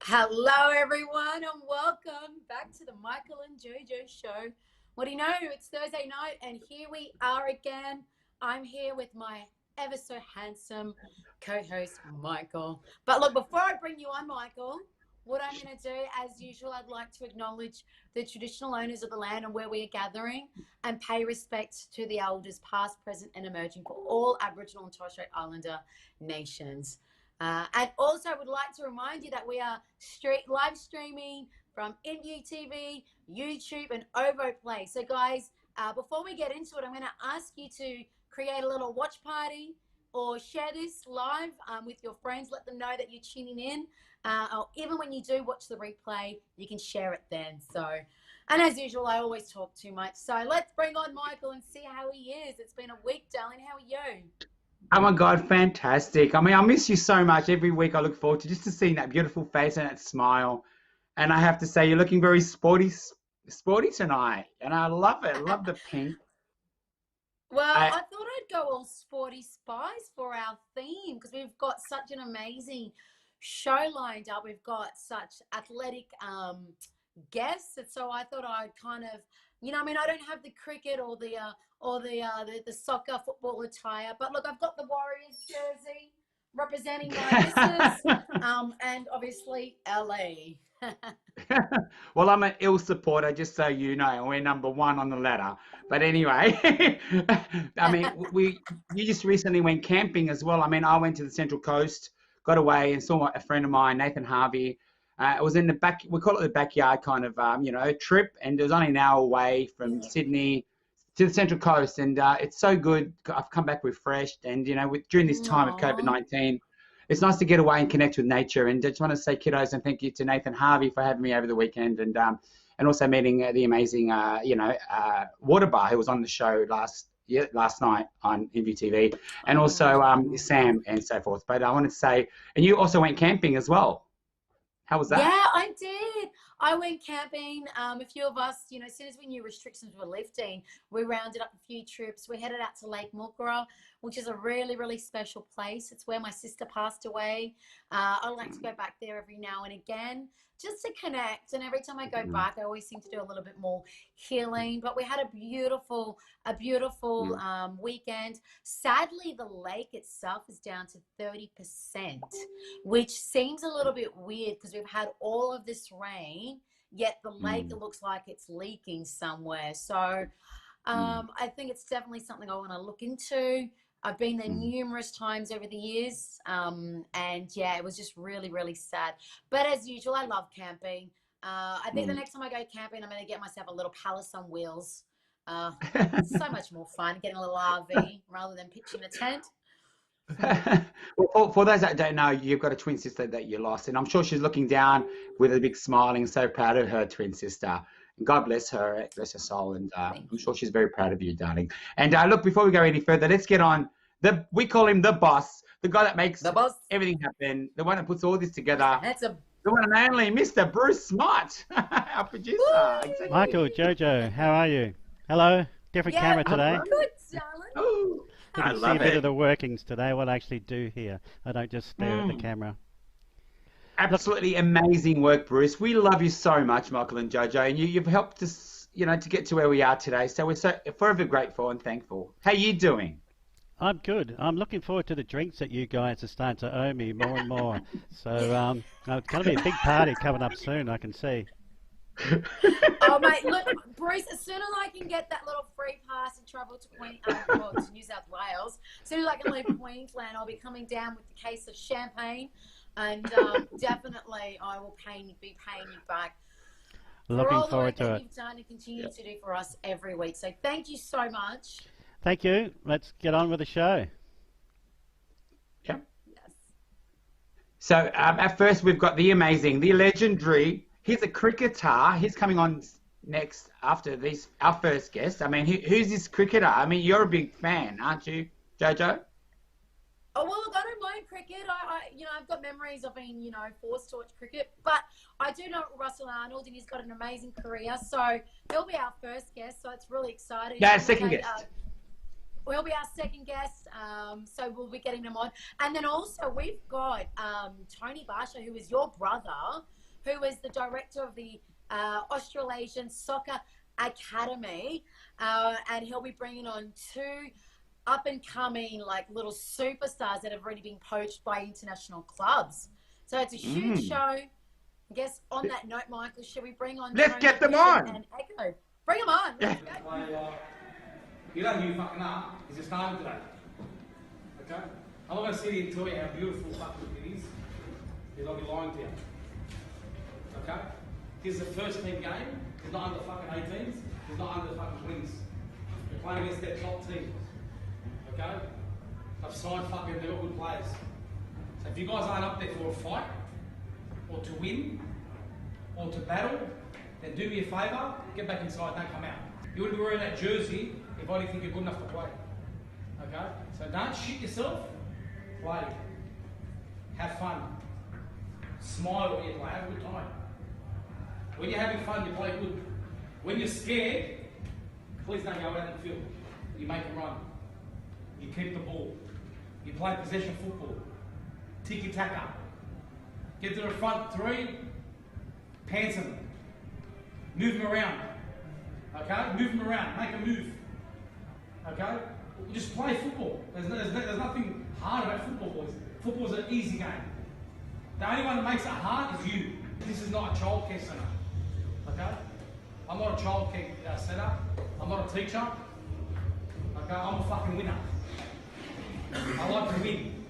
Hello everyone and welcome back to the Michael and Jojo show. What do you know? It's Thursday night and here we are again. I'm here with my ever so handsome co-host Michael. But look, before I bring you on, Michael, what I'm going to do, as usual, I'd like to acknowledge the traditional owners of the land and where we are gathering and pay respect to the elders past, present and emerging for all Aboriginal and Torres Strait Islander nations. And also I would like to remind you that we are live streaming from InView TV, YouTube and Ovo Play. So guys, before we get into it, I'm going to ask you to create a little watch party or share this live with your friends. Let them know that you're tuning in. Or even when you do watch the replay, you can share it then. So, and as usual, I always talk too much. So let's bring on Michael and see how he is. It's been a week, darling. How are you? Oh my God, fantastic. I mean, I miss you so much. Every week I look forward to just to seeing that beautiful face and that smile. And I have to say, you're looking very sporty tonight. And I love it. I love the pink. Well, I thought I'd go all sporty spice for our theme because we've got such an amazing show lined up. We've got such athletic guests. And so I thought I'd kind of, you know, I mean, I don't have the cricket or the soccer football attire, but look, I've got the Warriors jersey representing my business, and obviously LA. Well, I'm an ill supporter, just so you know. We're number one on the ladder. But anyway, I mean, you just recently went camping as well. I mean, I went to the Central Coast, got away and saw a friend of mine, Nathan Harvey. It was in the back, we call it the backyard kind of, trip. And it was only an hour away from Sydney to the Central Coast. And it's so good. I've come back refreshed. And, during this time of COVID-19, it's nice to get away and connect with nature. And I just want to say, kiddos, and thank you to Nathan Harvey for having me over the weekend. And also meeting the amazing, Water Bar who was on the show last night on InView TV. And also Sam and so forth. But I wanted to say, and you also went camping as well. How was that? Yeah, I did. I went camping. A few of us, as soon as we knew restrictions were lifting, we rounded up a few trips. We headed out to Lake Mulgara, which is a really, really special place. It's where my sister passed away. I like to go back there every now and again just to connect. And every time I go back, I always seem to do a little bit more healing. But we had a beautiful weekend. Sadly, the lake itself is down to 30%, which seems a little bit weird because we've had all of this rain, yet the lake looks like it's leaking somewhere. So I think it's definitely something I want to look into. I've been there numerous times over the years, and yeah, it was just really, really sad. But as usual, I love camping. I think the next time I go camping, I'm going to get myself a little palace on wheels. It's so much more fun getting a little RV rather than pitching a tent. Well, for those that don't know, you've got a twin sister that you lost, and I'm sure she's looking down with a big smile and so proud of her twin sister. God bless her, bless her soul, and I'm sure she's very proud of you, darling. And look, before we go any further, let's get on. We call him the boss, the guy that makes everything happen, the one that puts all this together. The one and only Mr. Bruce Smart, our producer. Exactly. Michael, Jojo, how are you? Hello, different camera today. Good, darling. Oh, you can see a bit of the workings today, what I actually do here. I don't just stare at the camera. Absolutely amazing work, Bruce. We love you so much, Michael and Jojo, and you've helped us, to get to where we are today. So we're so forever grateful and thankful. How are you doing? I'm good. I'm looking forward to the drinks that you guys are starting to owe me more and more. So it's going to be a big party coming up soon, I can see. Oh, mate, look, Bruce, as soon as I can get that little free pass and travel to to New South Wales, as soon as I can leave Queensland, I'll be coming down with the case of champagne, and definitely I will be paying you back for Looking all the work forward to that it. you've done and continue to do for us every week. So thank you so much. Thank you. Let's get on with the show. Yeah. Yes. So at first we've got the amazing, the legendary. He's a cricketer. He's coming on next after our first guest. I mean, who's this cricketer? I mean, you're a big fan, aren't you, Jojo? Oh, well, look, I don't mind cricket. I've got memories of being, forced to watch cricket. But I do know Russel Arnold, and he's got an amazing career. So he'll be our first guest. So it's really exciting. Yeah, second guest. He'll be our second guest. So we'll be getting him on. And then also we've got Tony Basha, who is your brother, who is the director of the Australasian Soccer Academy. And he'll be bringing on two up-and-coming, like, little superstars that have already been poached by international clubs. So it's a huge show. I guess on that note, Michael, should we bring on Let's Tony, get them Cristian, on. and Ikko? Bring them on. Let's go. You don't give fucking up. It's just time today. Okay? I'm not going to sit here and tell you how beautiful fucking it is. Because I'll be lying to you. Okay? This is the first team game. It's not under fucking 18s. It's not under fucking wins. We're playing against their top team. Okay? I've signed fucking, they're all good players. So if you guys aren't up there for a fight, or to win, or to battle, then do me a favour, get back inside, don't come out. You wouldn't be wearing that jersey if I didn't think you're good enough to play. Okay? So don't shit yourself, play. Have fun. Smile when you play, have a good time. When you're having fun, you play good. When you're scared, please don't go out in the field. You make them run. You keep the ball. You play possession football. Tiki-taka. Get to the front three, pants them. Move them around. Okay? Move them around. Make a move. Okay? Just play football. There's nothing hard about football, boys. Football's an easy game. The only one that makes it hard is you. This is not a childcare centre. Okay? I'm not a childcare centre. I'm not a teacher. Okay? I'm a fucking winner. I like to win.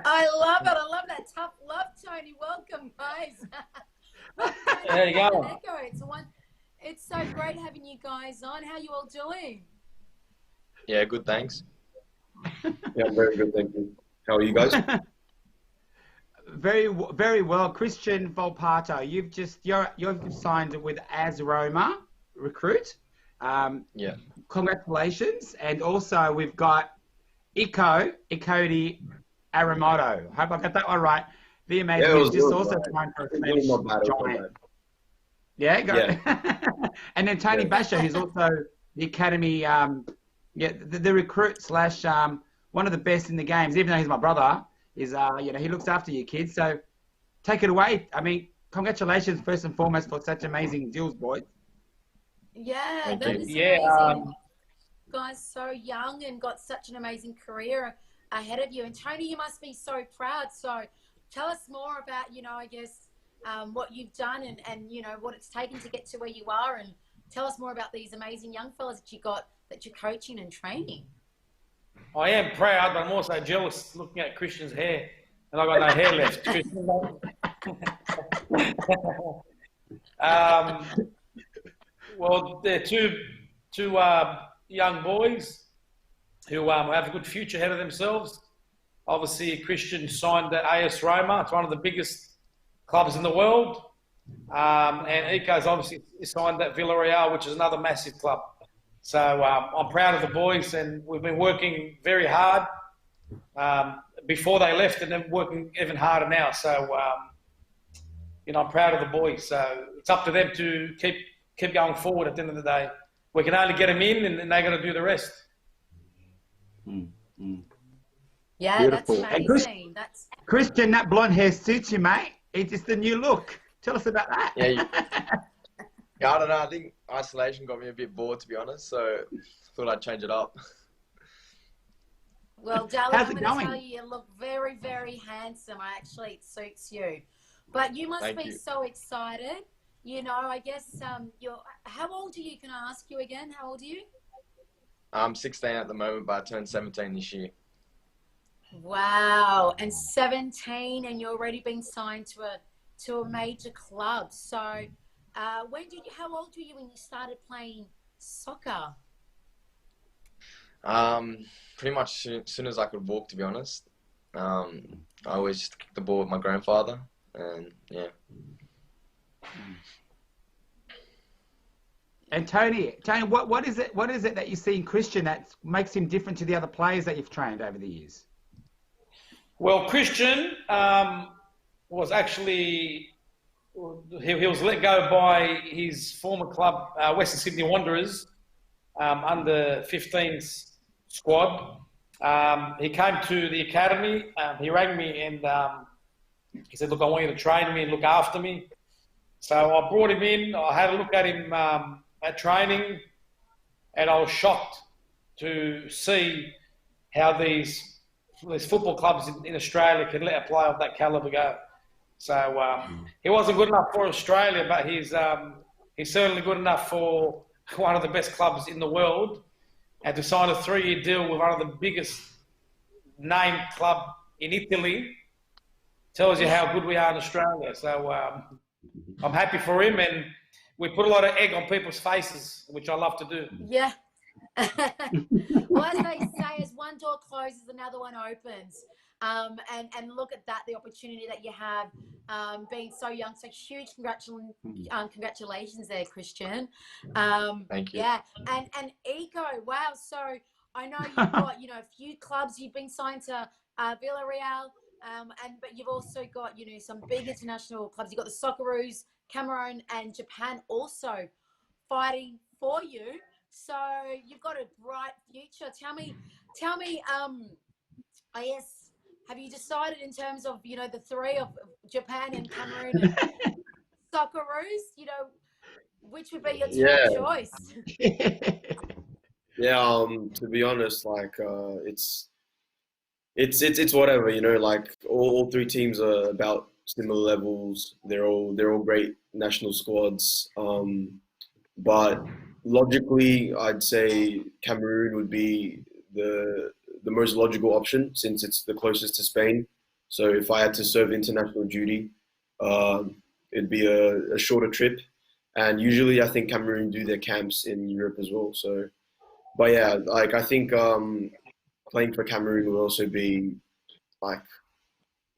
I love it. I love that tough love, Tony. Welcome, guys. There you go. Echo. It's so great having you guys on. How are you all doing? Yeah, good, thanks. Yeah, very good, thank you. How are you guys? Very well. Cristian Volpato, you've signed with AS Roma recruit. Yeah. Congratulations. And also we've got Ikko Arimoto. Hope I got that one right. The amazing. Yeah, He's just also trying for a Spanish giant. Yeah, go. Yeah. And then Tony Basha, who's also the academy, the recruit slash one of the best in the games. Even though he's my brother, is he looks after your kids. So take it away. I mean, congratulations first and foremost for such amazing deals, boys. Yeah, Thank that you. is Yeah, amazing. You guys so young and got such an amazing career ahead of you. And Tony, you must be so proud. So tell us more about, I guess, what you've done and what it's taken to get to where you are, and tell us more about these amazing young fellas that you're coaching and training. I am proud, but I'm also jealous looking at Christian's hair, and I've got no hair left. Well, they're two young boys who have a good future ahead of themselves. Obviously, Cristian signed at AS Roma. It's one of the biggest clubs in the world. And Ikko's obviously signed at Villarreal, which is another massive club. So I'm proud of the boys, and we've been working very hard before they left, and then working even harder now. So, I'm proud of the boys. So it's up to them to keep going forward at the end of the day. We can only get them in, and they're going to do the rest. Yeah, Beautiful. that's amazing. That's Cristian, that blonde hair suits you, mate. It's the new look. Tell us about that. Yeah, I don't know. I think isolation got me a bit bored, to be honest. So thought I'd change it up. Well, darling, How's I'm it going to going? tell you, you look very, very handsome. It suits you. But you must Thank be you. so excited. You know, I guess how old are you? Can I ask you again? How old are you? I'm 16 at the moment, but I turned 17 this year. Wow, and 17, and you're already been signed to a major club. So, how old were you when you started playing soccer? Pretty much as soon as I could walk, to be honest. I always just kicked the ball with my grandfather, and yeah. And Tony, what is it that you see in Cristian that makes him different to the other players that you've trained over the years? Well, Cristian was actually he was let go by his former club, Western Sydney Wanderers, under 15s squad. He came to the academy. He rang me and he said, "Look, I want you to train me and look after me." So I brought him in. I had a look at him at training, and I was shocked to see how these football clubs in Australia can let a player of that caliber go. So he wasn't good enough for Australia, but he's certainly good enough for one of the best clubs in the world, and to sign a 3-year deal with one of the biggest named club in Italy tells you how good we are in Australia. So I'm happy for him, and we put a lot of egg on people's faces, which I love to do. Yeah. Well, as they say, as one door closes, another one opens. And look at that, the opportunity that you have, being so young. So huge congratulations there, Cristian. Thank you. Yeah, and Ikko, wow. So I know you've got a few clubs. You've been signed to Villarreal, but you've also got some big international clubs. You've got the Socceroos, Cameroon, and Japan also fighting for you. So you've got a bright future. Tell me, I guess, have you decided in terms of, the three of Japan and Cameroon and Socceroos, which would be your top choice? Yeah, to be honest, like it's whatever, like all three teams are about similar levels. They're all great national squads. But logically, I'd say Cameroon would be the most logical option since it's the closest to Spain. So if I had to serve international duty, it'd be a shorter trip. And usually I think Cameroon do their camps in Europe as well. So, but yeah, like I think playing for Cameroon would also be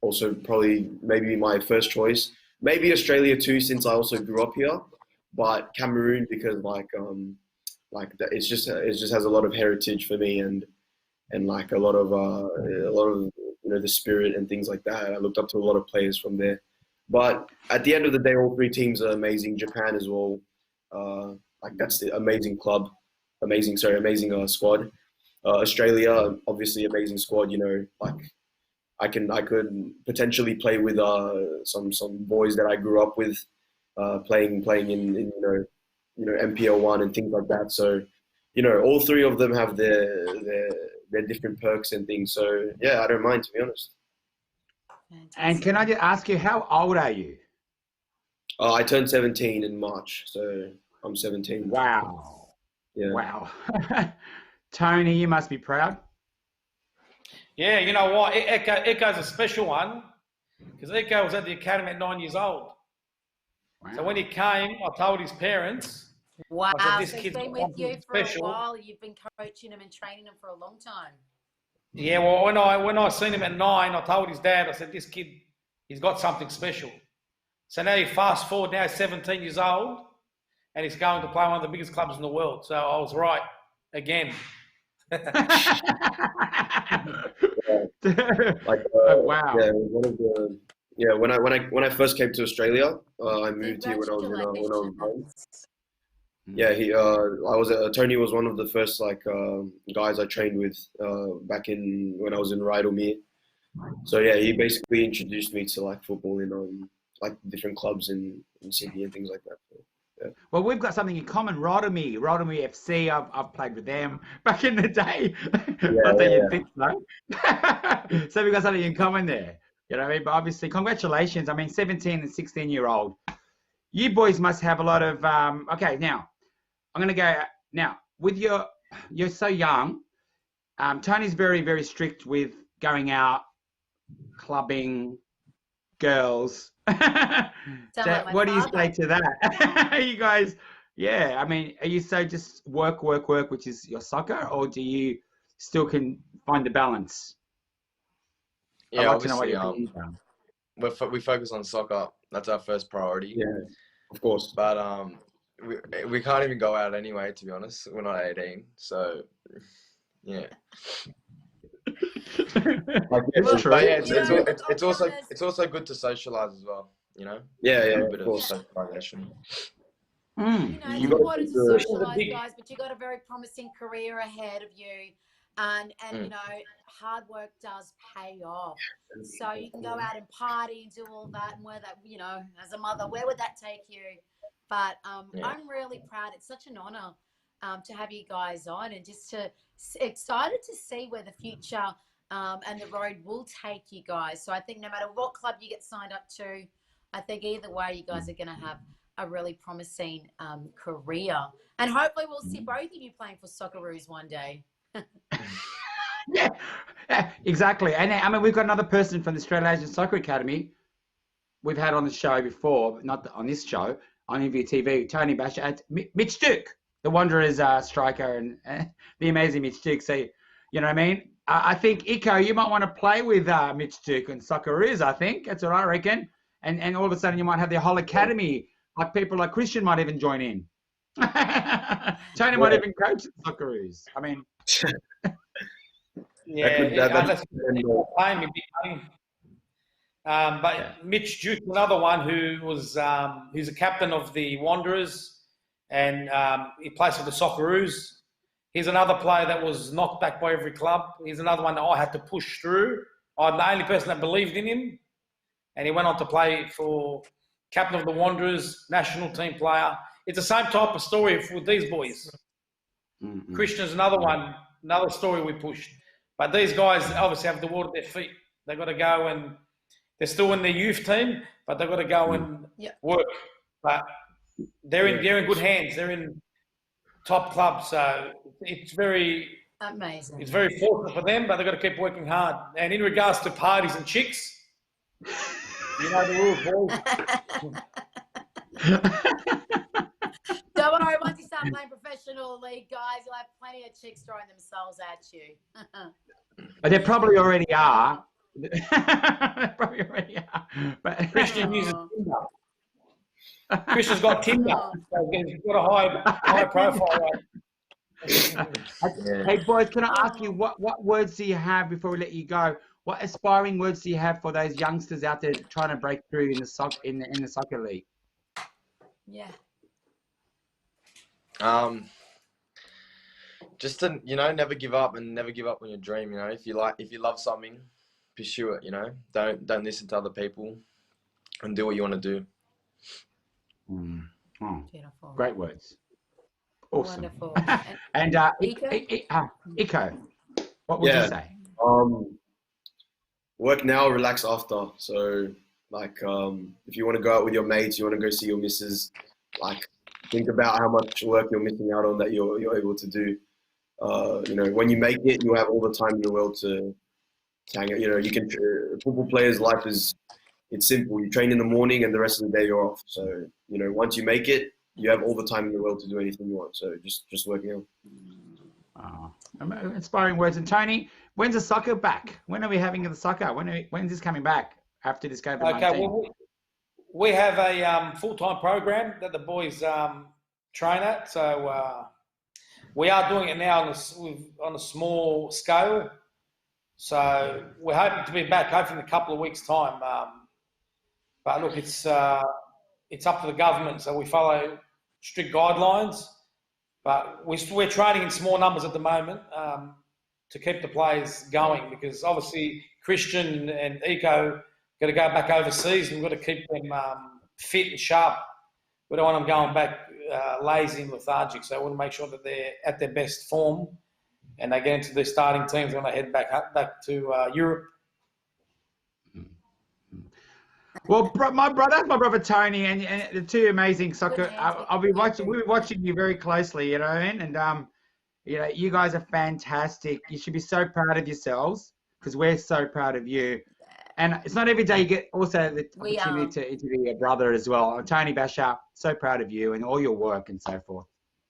also probably maybe my first choice. Maybe Australia too, since I also grew up here. But Cameroon because it just has a lot of heritage for me and like a lot of the spirit and things like that. I looked up to a lot of players from there. But at the end of the day, all three teams are amazing. Japan as well, that's the amazing club, amazing squad. Australia, obviously amazing squad. I could potentially play with some boys that I grew up with, playing in MPL 1 and things like that. So, all three of them have their different perks and things. So yeah, I don't mind, to be honest. And can I just ask you, how old are you? I turned 17 in March, so I'm 17. Wow. Yeah. Wow. Tony, you must be proud. Yeah, you know what? Ikko's a special one because Ikko was at the academy at 9 years old. Wow. So when he came, I told his parents. Wow, I said, so he's been with you for a while. You've been coaching him and training him for a long time. Yeah, well, when I seen him at 9, I told his dad, I said, this kid, he's got something special. So now you fast forward, now he's 17 years old, and he's going to play one of the biggest clubs in the world. So I was right again. Wow. Yeah, when I first came to Australia, I moved here when I was home. Yeah, Tony was one of the first guys I trained with back when I was in Rydalmere. So yeah, he basically introduced me to football in different clubs in Sydney and things like that. So, yeah. Well, we've got something in common. Rydalmere FC. I've played with them back in the day. Not that you think so. So we've got something in common there. You know what I mean? But obviously, congratulations. I mean, 17 and 16-year-old. You boys must have a lot of, okay, now, I'm going to go, now, with you're so young. Tony's very, very strict with going out, clubbing, girls. So what do you say to that? You guys, yeah, I mean, are you so just work, which is your soccer, or do you still can find the balance? Yeah, I'd like to know what obviously, your we focus on soccer. That's our first priority. Yeah, of course. But we can't even go out anyway, to be honest. We're not 18, so yeah. Like, It's true. But yeah, You know, it's also good to socialize as well. You know. Yeah, A of bit of course. socialization. You know, it's You got important to to- socialise, guys, but you got a very promising career ahead of you, and you know, hard work does pay off. So you can go out and party and do all that, and where that, you know, as a mother, where would that take you? But I'm really proud. It's such an honour to have you guys on, and just excited to see where the future and the road will take you guys. So I think no matter what club you get signed up to, I think either way you guys are going to have a really promising career, and hopefully we'll see both of you playing for Socceroos one day. Yeah, exactly. And I mean, we've got another person from the Australasian Soccer Academy we've had on the show before, but not on this show, on MVTV, Tony Basha, Mitch Duke, the Wanderers striker, and the amazing Mitch Duke. So, you know what I mean? I think, Ikko, you might want to play with Mitch Duke and Socceroos, I think. That's what I reckon. And all of a sudden you might have their whole academy, like people like Cristian might even join in. Tony might even coach the Socceroos. I mean... Unless people pay me big money. But Mitch Duke, another one who was he's a captain of the Wanderers, and he plays for the Socceroos. He's another player that was knocked back by every club. He's another one that I had to push through. I'm the only person that believed in him, and he went on to play for captain of the Wanderers, national team player. It's the same type of story for these boys. Cristian's another one, another story we pushed. But these guys obviously have the water at their feet. They've got to go, and they're still in their youth team, but they've got to go and work. But they're in good hands. They're in top clubs, so it's very amazing. It's very fortunate for them, but they've got to keep working hard. And in regards to parties and chicks, you know the rules, boys. Don't worry, once you start playing professional league, guys, you'll have plenty of chicks throwing themselves at you. But they probably already are. They probably already are. But Cristian uses Tinder. Cristian's got Tinder. So he's got a high profile. Hey, boys, can I ask you, what words do you have before we let you go? What aspiring words do you have for those youngsters out there trying to break through in the soccer league? Yeah. Just to, you know, never give up and never give up on your dream. You know, if you love something, pursue it. You know, don't listen to other people, and do what you want to do. Oh, beautiful. Great words. Awesome. Wonderful. And Ikko, what would you say? Work now, relax after. So, like, if you want to go out with your mates, you want to go see your missus, like, think about how much work you're missing out on that you're able to do. You know, when you make it, you have all the time in the world to hang out. You know, you can. Football players' life it's simple. You train in the morning, and the rest of the day you're off. So, you know, once you make it, you have all the time in the world to do anything you want. So just working out. Inspiring words. And Tony, when's the soccer back? When are we having the soccer? When's this coming back after this COVID-19? Okay, well, we have a full-time program that the boys train at. So we are doing it now on a small scale. So we're hoping to be back hopefully in a couple of weeks' time. But look, it's up to the government, so we follow strict guidelines. But we're training in small numbers at the moment to keep the players going, because obviously Cristian and Ikko got to go back overseas, and we've got to keep them fit and sharp. We don't want them going back lazy and lethargic, so we want to make sure that they're at their best form and they get into their starting teams when they head back to Europe. Well, my brother Tony, and the two amazing soccer. I'll be watching. We'll be watching you very closely. You know, and you know, you guys are fantastic. You should be so proud of yourselves because we're so proud of you. And it's not every day you get also the opportunity to interview your brother as well. Tony Basha, so proud of you and all your work and so forth.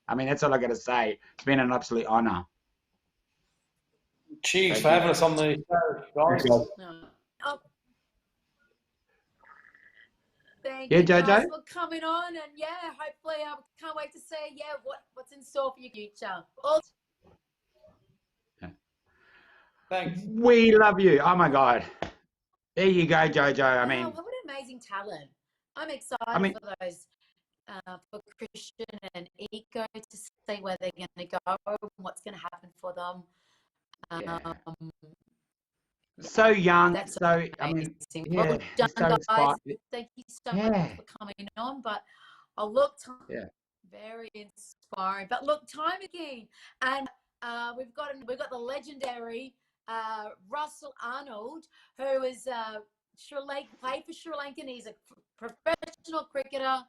I mean, that's all I got to say. It's been an absolute honour. Cheers for having us on the show, guys. Thank Yeah, you Jojo? guys for coming on, and hopefully I can't wait to see what's in store for your future. Thanks. We love you. Oh my God. There you go, Jojo. I mean, what an amazing talent. I'm excited for those, for Cristian and Ikko to see where they're going to go and what's going to happen for them. so young. That's So, I mean, well done, so guys. Thank you so much for coming on. But very inspiring. But look, time again, and we've got the legendary Russel Arnold, who is played for Sri Lankan. He's a professional cricketer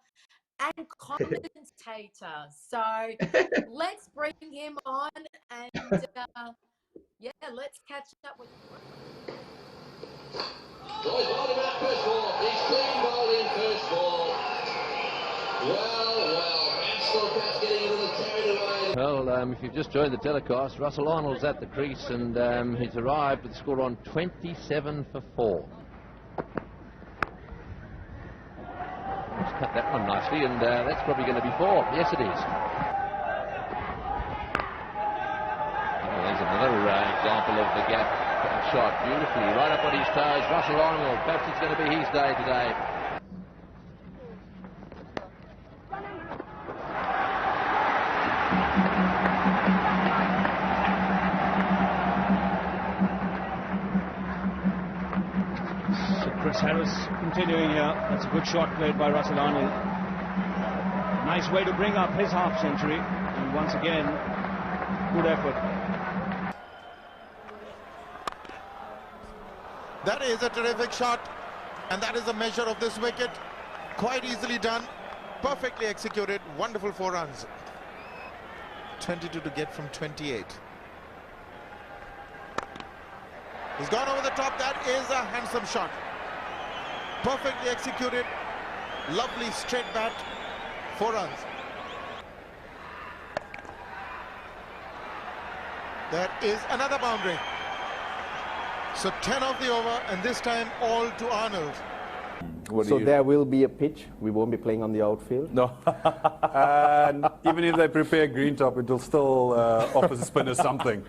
and commentator. So let's bring him on, and let's catch up with him. Joy's bowled him out first ball. He's clean bowled in first ball. Well, Maxwell perhaps getting a little carried away. Well, if you've just joined the telecast, Russel Arnold's at the crease and he's arrived with the score on 27 for 4. He's cut that one nicely, and that's probably going to be 4. Yes, it is. Oh, there's another example of the gap shot beautifully, right up on his toes. Russel Arnold, perhaps it's going to be his day today. Chris Harris continuing here. That's a good shot played by Russel Arnold. Nice way to bring up his half century, and once again, good effort. That is a terrific shot, and that is a measure of this wicket. Quite easily done, perfectly executed, wonderful 4 runs. 22 to get from 28. He's gone over the top. That is a handsome shot. Perfectly executed, lovely straight bat, 4 runs. That is another boundary. So 10 of the over, and this time all to Arnold. So there will be a pitch. We won't be playing on the outfield. No. And even if they prepare green top, it will still offer the spinner something.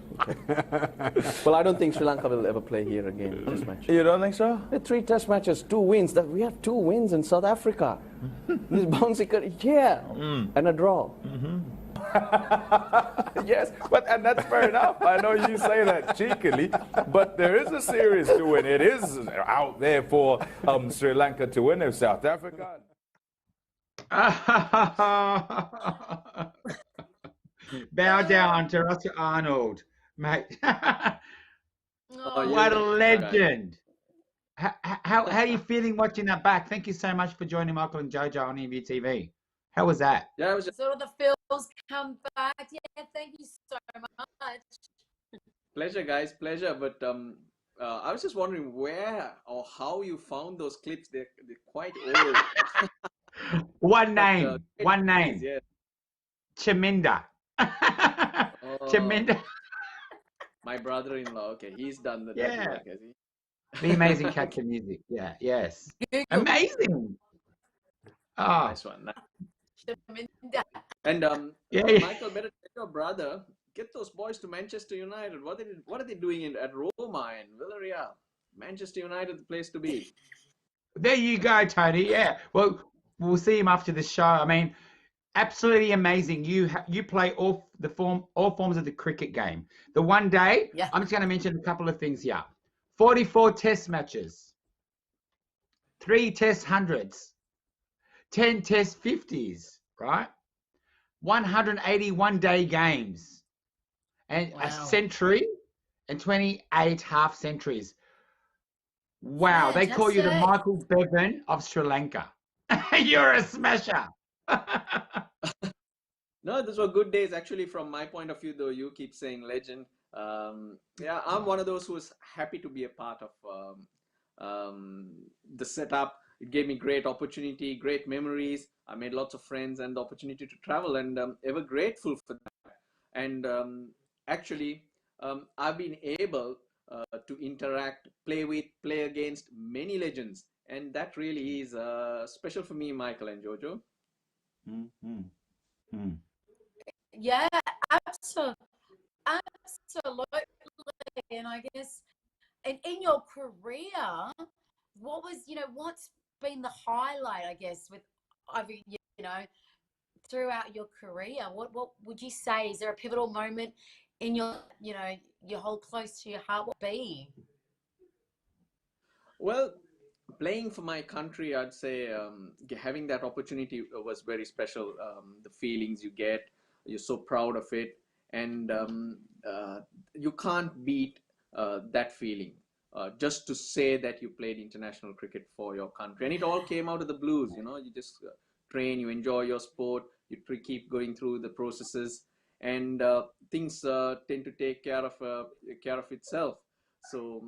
Well, I don't think Sri Lanka will ever play here again. Test match. You don't think so? 3 test matches, 2 wins. We have 2 wins in South Africa. This bouncy, and a draw. Yes, and that's fair enough. I know you say that cheekily, but there is a series to win. It is out there for Sri Lanka to win if South Africa. Bow down to Russel Arnold, mate. What a legend. How are you feeling watching that back? Thank you so much for joining Michael and Jojo on EV TV. How was that? Yeah, it was Sort of the feels come back. Yeah, thank you so much. Pleasure, guys. Pleasure. But I was just wondering where or how you found those clips. They're quite old. One name. One name. Yeah. Chaminda. Chaminda. My brother-in-law. Okay, he's done the Yeah. work, has he? The amazing Capture Music. Yeah. Yes. Amazing. Oh. Nice one. And Michael, better tell your brother, get those boys to Manchester United. What are they doing at Roma and Villarreal? Manchester United, the place to be. There you go, Tony. Yeah. Well, we'll see him after the show. I mean, absolutely amazing. You play all forms of the cricket game. The one day, I'm just going to mention a couple of things here. 44 test matches, 3 test hundreds, 10 test 50s, right? 181 day games, and a century and 28 half centuries. Wow, they call you the Fantastic. Michael Bevan of Sri Lanka. You're a smasher. No, those were good days. Actually, from my point of view, though, you keep saying legend. Yeah, I'm one of those who was happy to be a part of the setup. It gave me great opportunity, great memories. I made lots of friends and the opportunity to travel, and ever grateful for that. And actually, I've been able to interact, play against many legends, and that really is special for me, Michael and Jojo. Yeah, absolutely. And I guess, and in your career, what was, what's been the highlight, I guess, with every, throughout your career? What would you say? Is there a pivotal moment in your, you hold close to your heart? What would be? Well, playing for my country, I'd say having that opportunity was very special. The feelings you get, you're so proud of it, and you can't beat that feeling. Just to say that you played international cricket for your country, and it all came out of the blues. You just train, you enjoy your sport, you keep going through the processes, and things tend to take care of itself. So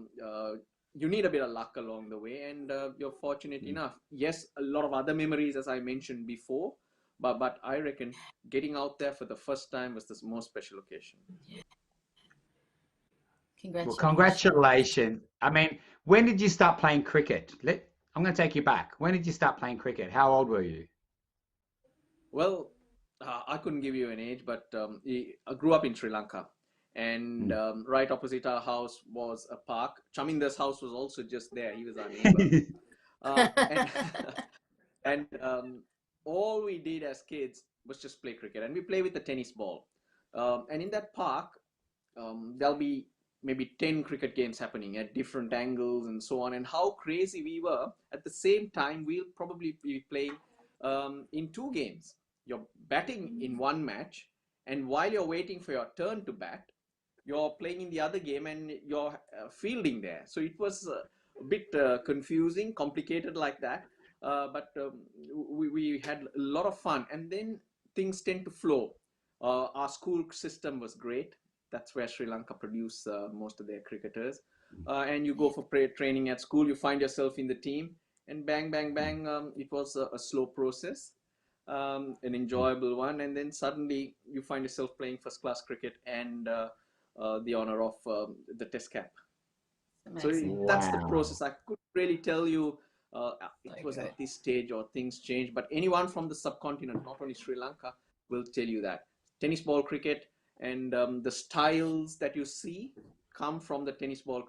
you need a bit of luck along the way, and you're fortunate enough. Yes, a lot of other memories, as I mentioned before, but I reckon getting out there for the first time was the most special occasion. Congratulations. Well, congratulations. I mean, when did you start playing cricket? I'm going to take you back. When did you start playing cricket? How old were you? Well, I couldn't give you an age, but I grew up in Sri Lanka. And right opposite our house was a park. Chaminder's house was also just there. He was our neighbor. And all we did as kids was just play cricket. And we play with the tennis ball. And in that park, there'll be maybe 10 cricket games happening at different angles and so on. And how crazy we were. At the same time, we'll probably be playing in 2 games. You're batting in one match. And while you're waiting for your turn to bat, you're playing in the other game and you're fielding there. So it was a bit confusing, complicated like that. But we had a lot of fun. And then things tend to flow. Our school system was great. That's where Sri Lanka produced most of their cricketers. And you go for training at school, you find yourself in the team, and bang, bang, bang, it was a slow process, an enjoyable one. And then suddenly you find yourself playing first-class cricket and the honor of the test cap. So that's the process. I couldn't really tell you it was at this stage or things changed, but anyone from the subcontinent, not only Sri Lanka, will tell you that. Tennis ball cricket and the styles that you see come from the tennis ball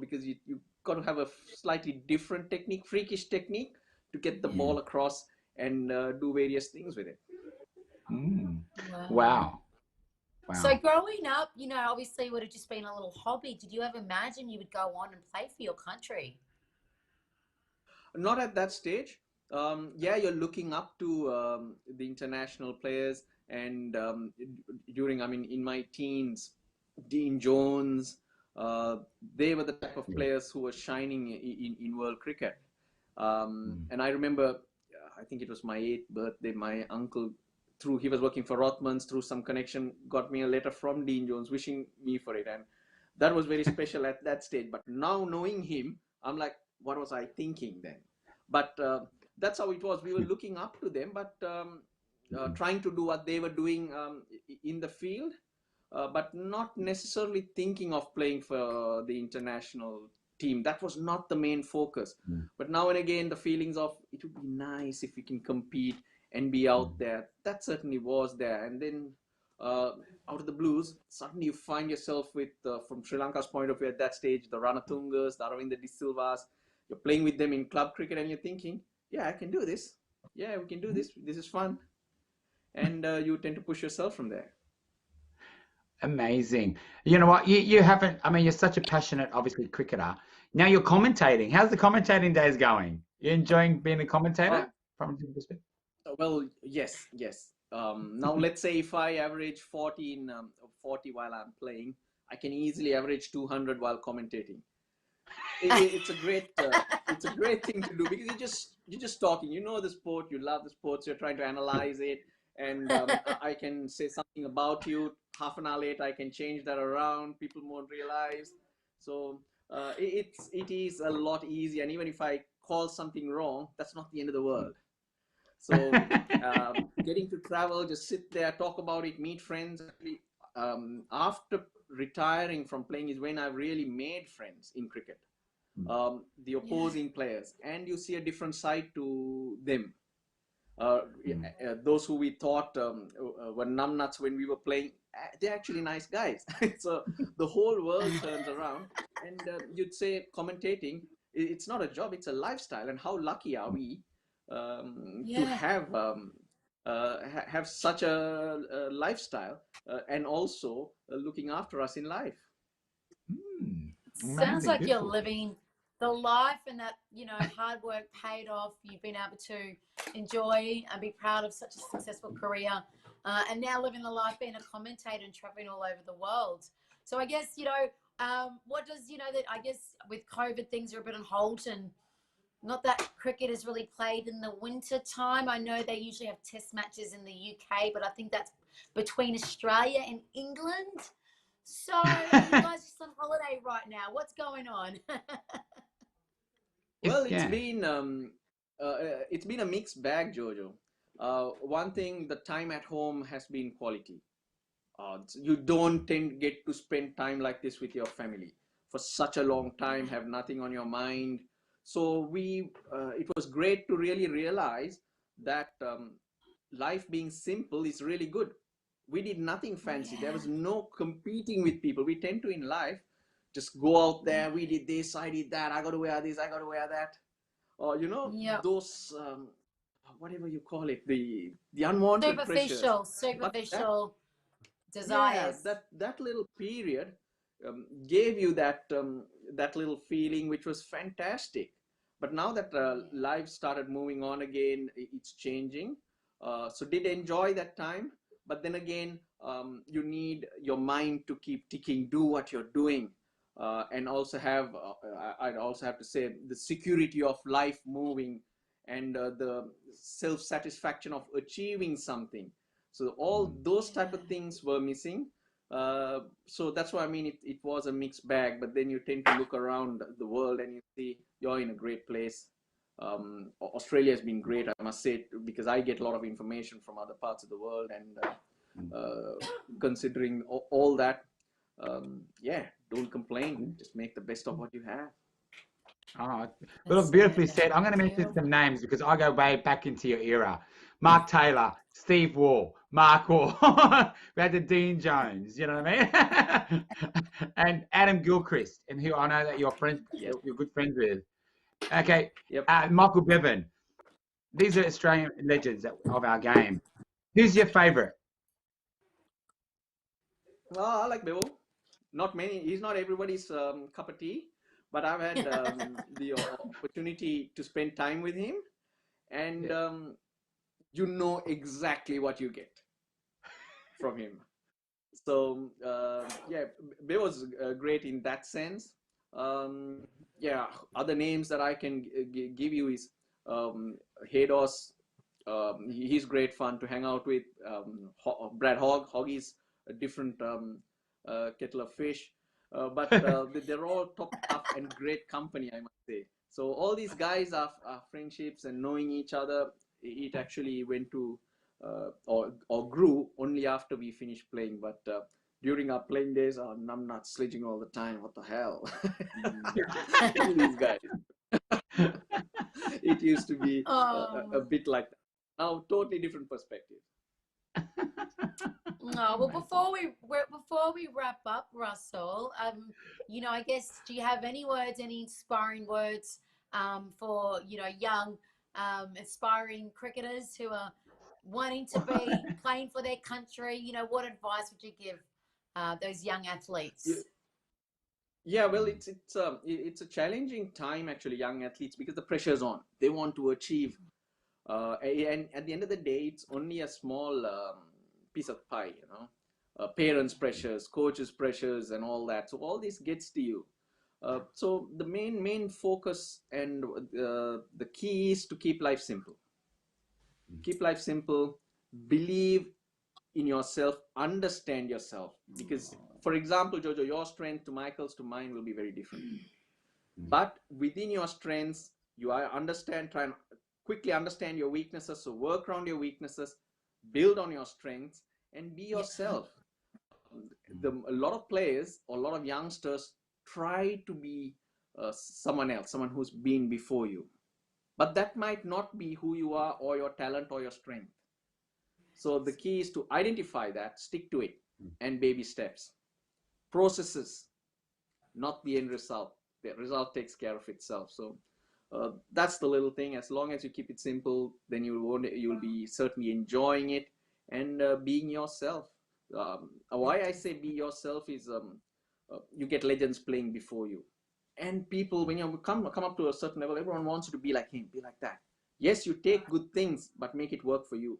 because you got to have a slightly different technique, freakish technique, to get the ball across and do various things with it. Wow. So growing up, obviously it would have just been a little hobby. Did you ever imagine you would go on and play for your country? Not at that stage. Yeah, you're looking up to the international players, and in my teens, Dean Jones, they were the type of players who were shining in world cricket. And I remember, I think it was my 8th birthday, my uncle, he was working for Rothmans, through some connection, got me a letter from Dean Jones wishing me for it. And that was very special at that stage. But now knowing him, I'm like, what was I thinking then? But that's how it was. We were looking up to them, but trying to do what they were doing in the field, but not necessarily thinking of playing for the international team. That was not the main focus. But now and again, the feelings of it would be nice if we can compete and be out there, that certainly was there. And then out of the blues, suddenly you find yourself with, from Sri Lanka's point of view at that stage, the Ranatungas, the Aravinda De Silvas. You're playing with them in club cricket and you're thinking, yeah, I can do this. Yeah, we can do this. This is fun. And you tend to push yourself from there. Amazing. You know what? You haven't, I mean, you're such a passionate, obviously, cricketer. Now you're commentating. How's the commentating days going? You enjoying being a commentator from your perspective? Well, yes. Now, let's say if I average 40 while I'm playing, I can easily average 200 while commentating. it's a great thing to do, because you're just talking. You know the sport, you love the sports, you're trying to analyze it, and I can say something about you. Half an hour later, I can change that around. People won't realize. So it is a lot easier. And even if I call something wrong, that's not the end of the world. So getting to travel, just sit there, talk about it, meet friends. After retiring from playing is when I've really made friends in cricket. The opposing players, and you see a different side to them. Those who we thought were numbnuts when we were playing, they're actually nice guys. So the whole world turns around, and you'd say commentating, it's not a job, it's a lifestyle. And how lucky are we to have such a lifestyle, and also looking after us in life. Sounds like you're living the life, and that, you know, hard work paid off. You've been able to enjoy and be proud of such a successful career, and now living the life being a commentator and traveling all over the world. So I guess, you know, what does, you know, that I guess with COVID things are a bit on hold, and not that cricket is really played in the winter time. I know they usually have test matches in the UK, but I think that's between Australia and England. So are you guys just on holiday right now? What's going on? Well, it's been a mixed bag, Jojo. One thing, the time at home has been quality. You don't tend to get to spend time like this with your family for such a long time, have nothing on your mind. So it was great to really realize that life being simple is really good. We did nothing fancy. There was no competing with people. We tend to, in life, just go out there. We did this, I did that. I got to wear this, I got to wear that. Or, you know, those, whatever you call it, the unwanted superficial desires. Yeah, that little period gave you that little feeling, which was fantastic. But now that life started moving on again, it's changing. So did enjoy that time. But then again, you need your mind to keep ticking, do what you're doing, and also have, I'd also have to say, the security of life moving, and the self-satisfaction of achieving something. So all those type of things were missing. So that's why I mean it was a mixed bag. But then you tend to look around the world and you see you're in a great place. Australia has been great, I must say, because I get a lot of information from other parts of the world, and considering all that, don't complain, just make the best of what you have. Oh, well, beautifully said. I'm going to mention some names because I go way back into your era. Mark Taylor, Steve Wall, Mark Wall, we had the Dean Jones, you know what I mean? And Adam Gilchrist, and who I know that you're good friends with. Okay, Michael Bevan. These are Australian legends of our game. Who's your favourite? Well, I like Bevo. Not many. He's not everybody's cup of tea, but I've had the opportunity to spend time with him, and you know exactly what you get from him. So Bevo's great in that sense. Other names that I can give you is Haydos. He's great fun to hang out with. Brad Hoggie's a different kettle of fish, but they're all top and great company, I must say. So all these guys are friendships and knowing each other. It actually went to or grew only after we finished playing, but during our playing days, I'm not sledging all the time. What the hell? These guys. It used to be a bit like that. Now, totally different perspective. No, well, before we wrap up, Russell, you know, I guess, do you have any inspiring words for, you know, young aspiring cricketers who are wanting to be playing for their country? You know, what advice would you give those young athletes? Yeah, well, it's a challenging time, actually, young athletes, because the pressure's on. They want to achieve, and at the end of the day, it's only a small piece of pie, you know. Parents' pressures, coaches' pressures, and all that. So all this gets to you. So the main focus and the key is to keep life simple. Keep life simple. Believe in yourself. Understand yourself. Because, for example, Jojo, your strength to Michael's to mine will be very different. But within your strengths, you try and quickly understand your weaknesses. So work around your weaknesses, build on your strengths, and be yourself. A lot of players or a lot of youngsters try to be someone else, someone who's been before you. But that might not be who you are or your talent or your strength. So the key is to identify that, stick to it, and baby steps. Processes, not the end result. The result takes care of itself. So that's the little thing. As long as you keep it simple, then you'll be certainly enjoying it and being yourself. Why I say be yourself is you get legends playing before you. And people, when you come up to a certain level, everyone wants you to be like him, be like that. Yes, you take good things, but make it work for you.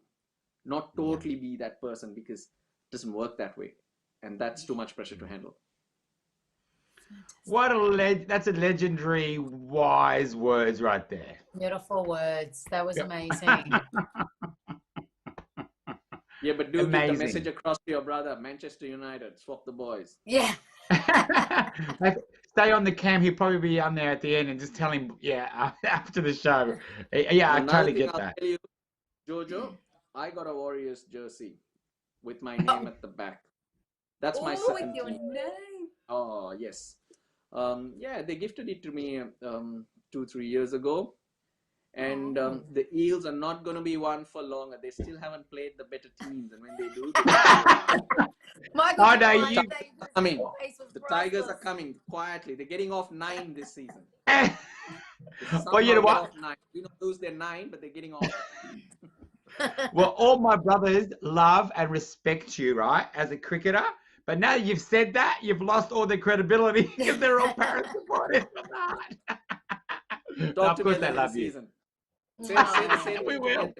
Not totally be that person, because it doesn't work that way. And that's too much pressure to handle. That's a legendary, wise words right there. Beautiful words. That was amazing. Yeah, but do get the message across to your brother. Manchester United, swap the boys. Yeah. Stay on the cam. He'll probably be on there at the end and just tell him, after the show. Yeah, I totally get that. I'll tell you, Jojo, I got a Warriors jersey with my name at the back. That's my second with your team. name. Oh, yes. They gifted it to me 2-3 years ago. And the Eels are not going to be one for long. They still haven't played the better teams. And when they do, the Tigers are coming quietly. They're getting off 9 this season. Well, you know what? We don't lose their 9, but they're getting off. Well, all my brothers love and respect you, right, as a cricketer. But now you've said that, you've lost all the credibility because they're all Paris supporters. Of course, they love you. We will.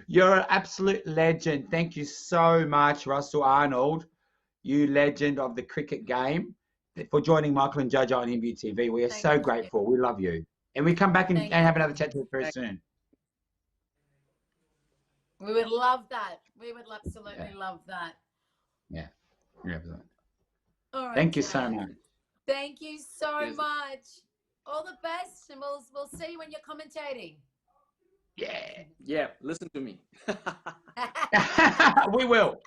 You're an absolute legend. Thank you so much, Russel Arnold, you legend of the cricket game, for joining Michael and Jojo on NBU TV. We are so grateful. We love you. And we come back and have another chat to you very soon. We would love that. We would absolutely love that. Yeah. All right, Thank you so much. Thank you so much. All the best, and we'll see you when you're commentating. Yeah, listen to me. We will.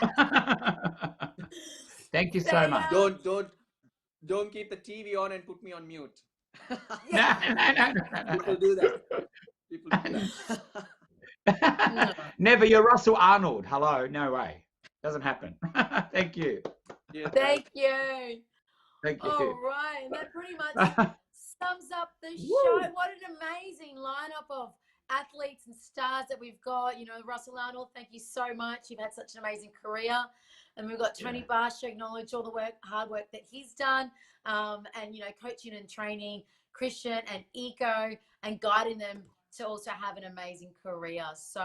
Thank you so much. Don't keep the TV on and put me on mute. No. People do that. Never. You're Russel Arnold. Hello. No way. Doesn't happen. Thank you. Yeah, Thank you. Thank you. All right. And that pretty much sums up the show. What an amazing lineup of athletes and stars that we've got. You know, Russel Arnold, thank you so much. You've had such an amazing career. And we've got Tony Basha, acknowledge all the hard work that he's done. And, you know, coaching and training Cristian and Ikko and guiding them to also have an amazing career. So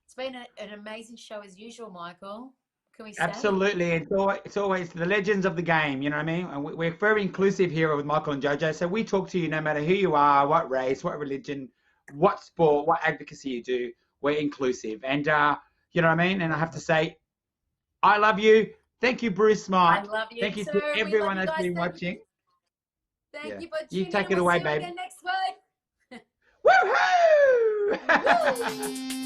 it's been an amazing show as usual, Michael. Can we say? Absolutely. It's always the legends of the game, you know what I mean? And we're very inclusive here with Michael and Jojo. So we talk to you no matter who you are, what race, what religion, what sport, what advocacy you do. We're inclusive. And you know what I mean? And I have to say, I love you. Thank you, Bruce Smart. I love you Thank you too. to everyone that's been watching. Thank you for You tuning take in. it away, We'll see you babe. again next week. Woohoo! Woo!